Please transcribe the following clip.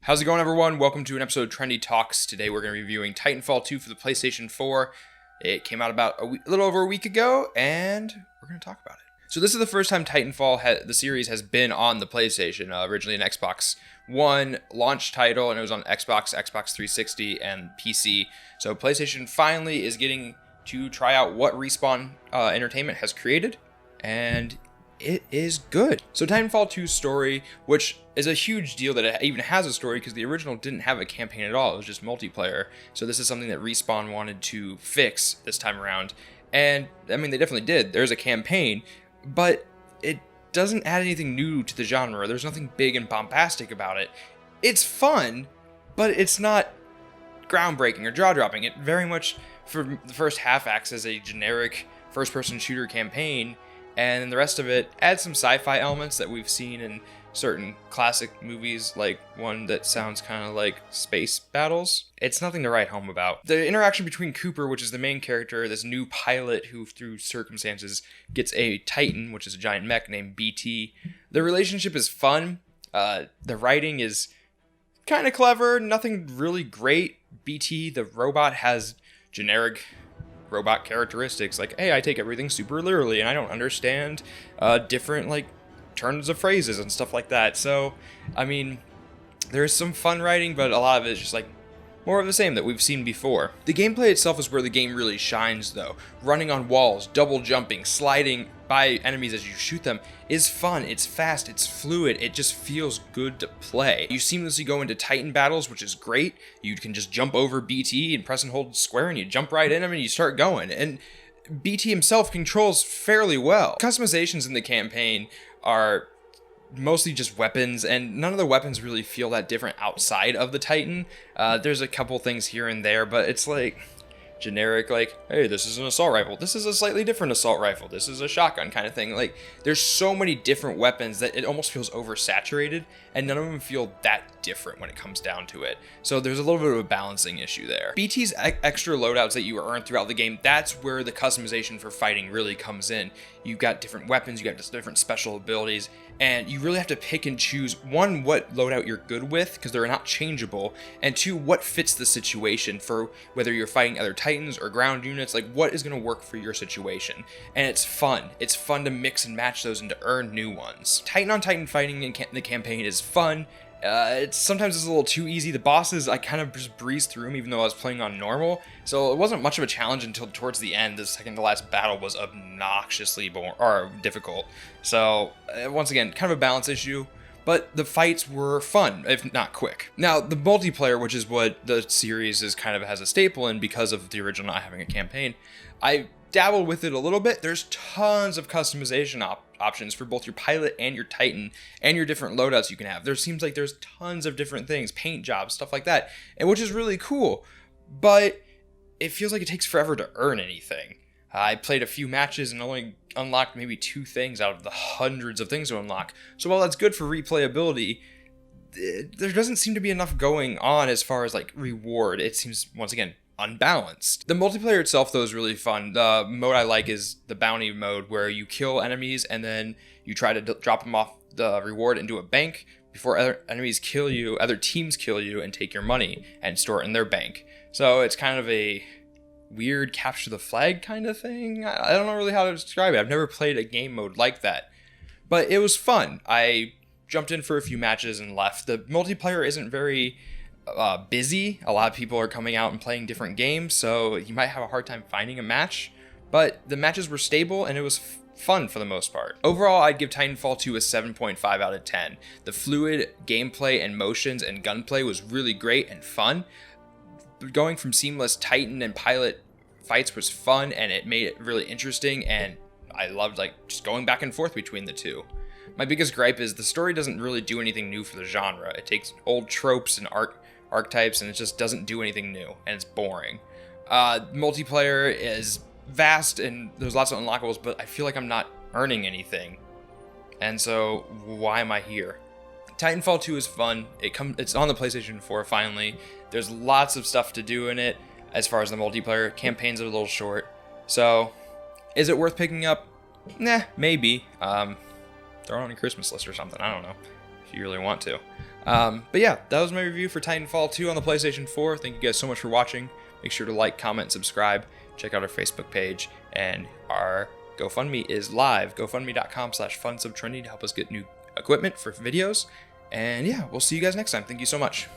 How's it going, everyone? Welcome to an episode of Trendy Talks. Today we're going to be reviewing Titanfall 2 for the PlayStation 4. It came out about a little over a week ago, and we're going to talk about it. So this is the first time Titanfall, the series, has been on the PlayStation. Originally an Xbox One launch title, and it was on Xbox 360, and PC. So PlayStation finally is getting to try out what Respawn Entertainment has created, and it is good. So Titanfall 2's story, which is a huge deal that it even has a story because the original didn't have a campaign at all. It was just multiplayer. So this is something that Respawn wanted to fix this time around. And I mean, they definitely did. There's a campaign, but it doesn't add anything new to the genre. There's nothing big and bombastic about it. It's fun, but it's not groundbreaking or jaw-dropping. It very much, for the first half, acts as a generic first-person shooter campaign, and then the rest of it adds some sci-fi elements that we've seen in certain classic movies, like one that sounds kind of like space battles. It's nothing to write home about. The interaction between Cooper, which is the main character, this new pilot who through circumstances gets a Titan, which is a giant mech named BT. The relationship is fun. The writing is kind of clever, nothing really great. BT, the robot, has generic robot characteristics, like, hey, I take everything super literally and I don't understand different like turns of phrases and stuff like that. So I mean, there's some fun writing, but a lot of it is just like more of the same that we've seen before. The gameplay itself is where the game really shines, though. Running on walls, double jumping, sliding by enemies as you shoot them is fun. It's fast, it's fluid, it just feels good to play. You seamlessly go into Titan battles, which is great. You can just jump over BT and press and hold square and you jump right in him and you start going. And BT himself controls fairly well. Customizations in the campaign are mostly just weapons, and none of the weapons really feel that different outside of the Titan. There's a couple things here and there, but it's like generic, like, hey, this is an assault rifle, this is a slightly different assault rifle, this is a shotgun kind of thing. Like, there's so many different weapons that it almost feels oversaturated, and none of them feel that different when it comes down to it. So there's a little bit of a balancing issue there. BT's extra loadouts that you earn throughout the game, that's where the customization for fighting really comes in. You've got different weapons, you got just different special abilities, and you really have to pick and choose, one, what loadout you're good with, because they're not changeable, and two, what fits the situation for whether you're fighting other Titans or ground units, like what is going to work for your situation. And it's fun. It's fun to mix and match those and to earn new ones. Titan on Titan fighting in the campaign is fun. Sometimes it's a little too easy. The bosses, I kind of just breezed through them even though I was playing on normal, so it wasn't much of a challenge until towards the end. The second to last battle was obnoxiously difficult. So once again, kind of a balance issue, but the fights were fun, if not quick. Now, the multiplayer, which is what the series is kind of has a staple in because of the original not having a campaign, I dabbled with it a little bit. There's tons of customization options for both your pilot and your Titan and your different loadouts you can have. There seems like there's tons of different things, paint jobs, stuff like that, and which is really cool, but it feels like it takes forever to earn anything. I played a few matches and only unlocked maybe 2 things out of the hundreds of things to unlock. So while that's good for replayability, there doesn't seem to be enough going on as far as like reward. It seems, once again, unbalanced. The multiplayer itself, though, is really fun. The mode I like is the bounty mode, where you kill enemies and then you try to drop them off the reward into a bank before other enemies kill you, other teams kill you, and take your money and store it in their bank. So it's kind of a weird capture the flag kind of thing. I don't know really how to describe it. I've never played a game mode like that, but it was fun. I jumped in for a few matches and left. The multiplayer isn't very busy. A lot of people are coming out and playing different games, so you might have a hard time finding a match, but the matches were stable and it was fun for the most part. Overall, I'd give Titanfall 2 a 7.5 out of 10. The fluid gameplay and motions and gunplay was really great and fun. Going from seamless Titan and pilot fights was fun, and it made it really interesting, and I loved like just going back and forth between the two. My biggest gripe is the story doesn't really do anything new for the genre. It takes old tropes and archetypes and it just doesn't do anything new, and it's boring. Multiplayer is vast and there's lots of unlockables, but I feel like I'm not earning anything, and so why am I here? Titanfall 2 is fun. It's on the PlayStation 4 finally. There's lots of stuff to do in it as far as the multiplayer. Campaigns are a little short. So, is it worth picking up? Nah, maybe. Throw it on a Christmas list or something. I don't know. if you really want to. But yeah, that was my review for Titanfall 2 on the PlayStation 4. Thank you guys so much for watching. Make sure to like, comment, subscribe. Check out our Facebook page, and our GoFundMe is live. GoFundMe.com/FunSubTrendy to help us get new equipment for videos. And yeah, we'll see you guys next time. Thank you so much.